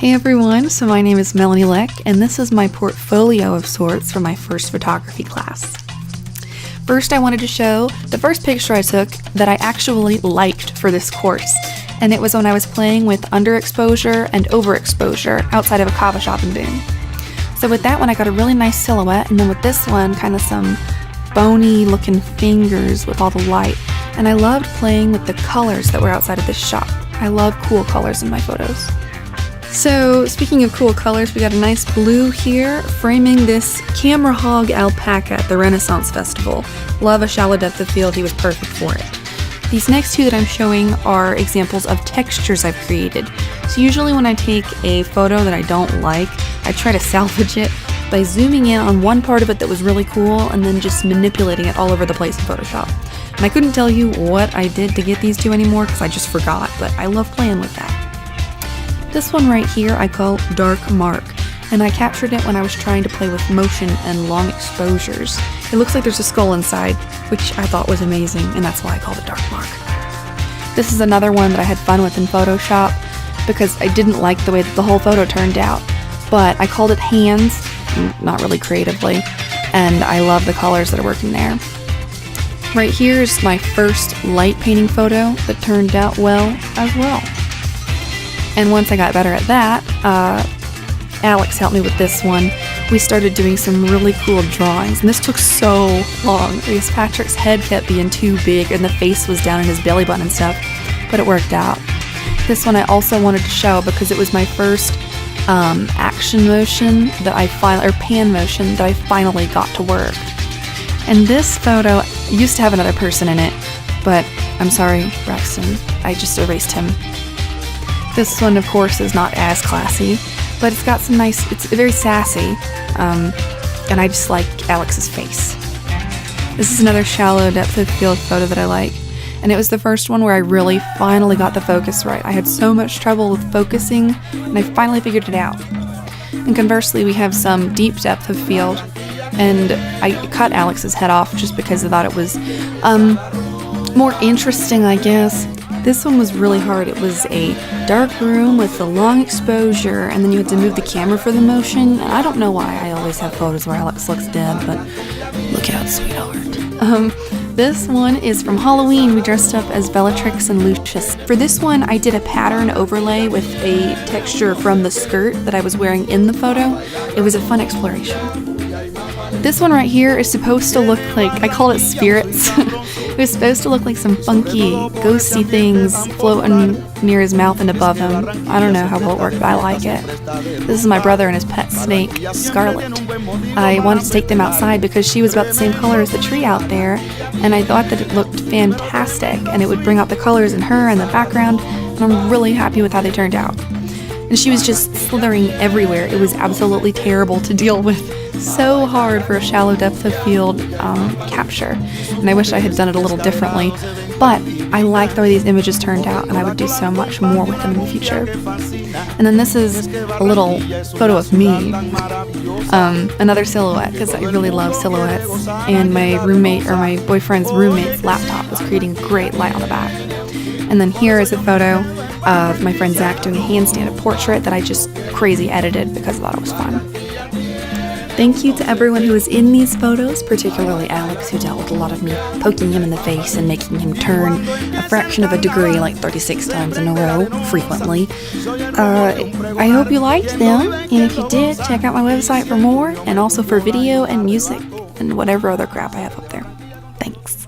Hey everyone, so my name is Melanie Lech, and this is my portfolio of sorts for my first photography class. First, I wanted to show the first picture I took that I actually liked for this course, and it was when I was playing with underexposure and overexposure outside of a kava shop in Boone. So with that one, I got a really nice silhouette, and then with this one, kind of some bony looking fingers with all the light, and I loved playing with the colors that were outside of this shop. I love cool colors in my photos. So, speaking of cool colors, we got a nice blue here, framing this camera hog alpaca at the Renaissance Festival. Love a shallow depth of field, he was perfect for it. These next two that I'm showing are examples of textures I've created. So usually when I take a photo that I don't like, I try to salvage it by zooming in on one part of it that was really cool and then just manipulating it all over the place in Photoshop. And I couldn't tell you what I did to get these two anymore because I just forgot, but I love playing with that. This one right here I call Dark Mark, and I captured it when I was trying to play with motion and long exposures. It looks like there's a skull inside, which I thought was amazing, and that's why I called it Dark Mark. This is another one that I had fun with in Photoshop because I didn't like the way that the whole photo turned out, but I called it Hands, not really creatively, and I love the colors that are working there. Right here is my first light painting photo that turned out well as well. And once I got better at that, Alex helped me with this one. We started doing some really cool drawings, and this took so long because Patrick's head kept being too big and the face was down in his belly button and stuff, but it worked out. This one I also wanted to show because it was my first action motion that I pan motion that I finally got to work. And this photo used to have another person in it, but I'm sorry, Braxton, I just erased him. This one, of course, is not as classy, but it's got some nice, it's very sassy, and I just like Alex's face. This is another shallow depth of field photo that I like, and it was the first one where I really finally got the focus right. I had so much trouble with focusing, and I finally figured it out. And conversely, we have some deep depth of field, and I cut Alex's head off just because I thought it was more interesting, I guess. This one was really hard. It was a dark room with a long exposure, and then you had to move the camera for the motion. I don't know why I always have photos where Alex looks dead, but look out, sweetheart. This one is from Halloween. We dressed up as Bellatrix and Lucius. For this one, I did a pattern overlay with a texture from the skirt that I was wearing in the photo. It was a fun exploration. This one right here is supposed to look like, I call it spirits. It was supposed to look like some funky, ghosty things floating near his mouth and above him. I don't know how well it worked, but I like it. This is my brother and his pet snake, Scarlet. I wanted to take them outside because she was about the same color as the tree out there, and I thought that it looked fantastic, and it would bring out the colors in her and the background, and I'm really happy with how they turned out. And she was just slithering everywhere. It was absolutely terrible to deal with. So hard for a shallow depth of field capture, and I wish I had done it a little differently, but I like the way these images turned out, and I would do so much more with them in the future. And then this is a little photo of me, another silhouette, because I really love silhouettes, and my roommate, or my boyfriend's roommate's laptop was creating great light on the back. And then here is a photo of my friend Zach doing a handstand, a portrait that I just crazy edited because I thought it was fun. Thank you to everyone who was in these photos, particularly Alex, who dealt with a lot of me poking him in the face and making him turn a fraction of a degree like 36 times in a row, frequently. I hope you liked them, and if you did, check out my website for more, and also for video and music and whatever other crap I have up there. Thanks.